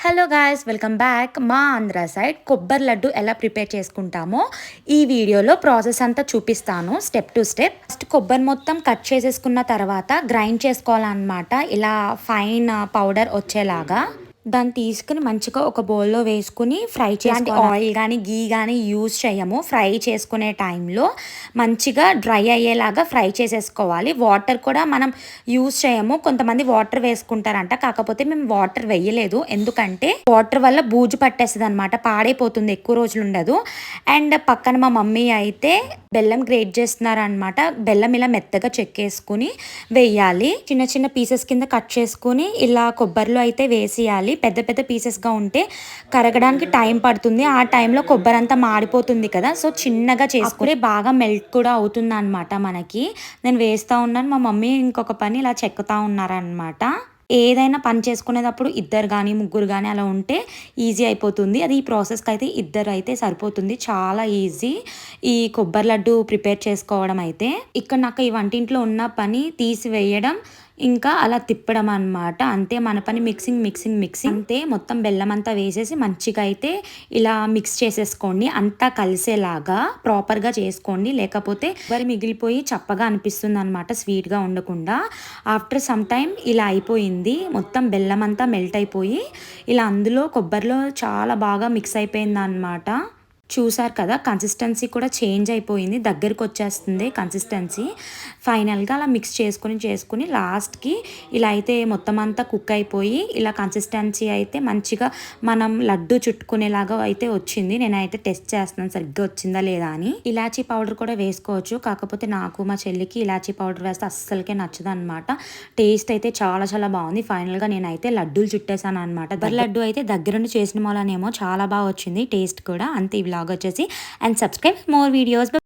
Hello guys, welcome back. మా Andhra side కొబ్బరి లడ్డు ఎలా ప్రిపేర్ చేసుకుంటామో ఈ వీడియోలో ప్రాసెస్ అంతా చూపిస్తాను స్టెప్ టు స్టెప్. ఫస్ట్ కొబ్బరి మొత్తం కట్ చేసేసుకున్న తర్వాత గ్రైండ్ చేసుకోవాలన్నమాట, ఇలా ఫైన్ పౌడర్ వచ్చేలాగా. దాన్ని తీసుకుని మంచిగా ఒక బౌల్లో వేసుకుని ఫ్రై చేయాలి. ఆయిల్ కానీ గీ కానీ యూజ్ చేయము. ఫ్రై చేసుకునే టైంలో మంచిగా డ్రై అయ్యేలాగా ఫ్రై చేసేసుకోవాలి. వాటర్ కూడా మనం యూజ్ చేయము. కొంతమంది వాటర్ వేసుకుంటారంట, కాకపోతే మేము వాటర్ వేయలేదు. ఎందుకంటే వాటర్ వల్ల బూజు పట్టేస్తుంది అనమాట, పాడైపోతుంది, ఎక్కువ రోజులు ఉండదు. అండ్ పక్కన మా మమ్మీ అయితే బెల్లం గ్రేట్ చేస్తున్నారనమాట. బెల్లం ఇలా మెత్తగా చెక్కేసుకుని వేయాలి. చిన్న చిన్న పీసెస్ కింద కట్ చేసుకుని ఇలా కొబ్బరిలో అయితే వేసేయాలి. పెద్ద పెద్ద పీసెస్గా ఉంటే కరగడానికి టైం పడుతుంది. ఆ టైంలో కొబ్బరి అంతా మాడిపోతుంది కదా, సో చిన్నగా చేసుకుని బాగా మెల్ట్ కూడా అవుతుంది అనమాట మనకి. నేను వేస్తూ ఉన్నాను, మా మమ్మీ ఇంకొక పని ఇలా చెక్కుతూ ఉన్నారనమాట. ఏదైనా పని చేసుకునేటప్పుడు ఇద్దరు కానీ ముగ్గురు కానీ అలా ఉంటే ఈజీ అయిపోతుంది. అది ఈ ప్రాసెస్కి అయితే ఇద్దరు అయితే సరిపోతుంది, చాలా ఈజీ ఈ కొబ్బరి లడ్డు ప్రిపేర్ చేసుకోవడం అయితే. ఇక్కడ నాకు ఈ వంటింట్లో ఉన్న పని తీసివేయడం, ఇంకా అలా తిప్పడం అనమాట. అంతే మన పని. మిక్సింగ్ అంతే. మొత్తం బెల్లం అంతా వేసేసి మంచిగా అయితే ఇలా మిక్స్ చేసేసుకోండి, అంతా కలిసేలాగా ప్రాపర్గా చేసుకోండి. లేకపోతే కొబ్బరి మిగిలిపోయి చప్పగా అనిపిస్తుంది అనమాట, స్వీట్గా ఉండకుండా. ఆఫ్టర్ సమ్ టైమ్ ఇలా అయిపోయింది, మొత్తం బెల్లం అంతా మెల్ట్ అయిపోయి ఇలా అందులో కొబ్బరిలో చాలా బాగా మిక్స్ అయిపోయింది అనమాట. చూసారు కదా, కన్సిస్టెన్సీ కూడా చేంజ్ అయిపోయింది, దగ్గరికి వచ్చేస్తుంది కన్సిస్టెన్సీ. ఫైనల్గా అలా మిక్స్ చేసుకుని లాస్ట్కి ఇలా అయితే మొత్తం అంతా కుక్ అయిపోయి ఇలా కన్సిస్టెన్సీ అయితే మంచిగా మనం లడ్డు చుట్టుకునేలాగా అయితే వచ్చింది. నేనైతే టెస్ట్ చేస్తున్నాను సరిగ్గా వచ్చిందా లేదా అని. ఇలాచీ పౌడర్ కూడా వేసుకోవచ్చు, కాకపోతే నాకు మా చెల్లికి ఇలాచీ పౌడర్ వేస్తే అస్సలకే నచ్చదు అనమాట. టేస్ట్ అయితే చాలా చాలా బాగుంది. ఫైనల్గా నేనైతే లడ్డూలు చుట్టేసాను అనమాట. లడ్డు అయితే దగ్గరుండి చేసిన వాళ్ళనేమో చాలా బాగా వచ్చింది టేస్ట్ కూడా. అంతే ఈ వ్లాగ్ వచ్చేసి. And subscribe more videos.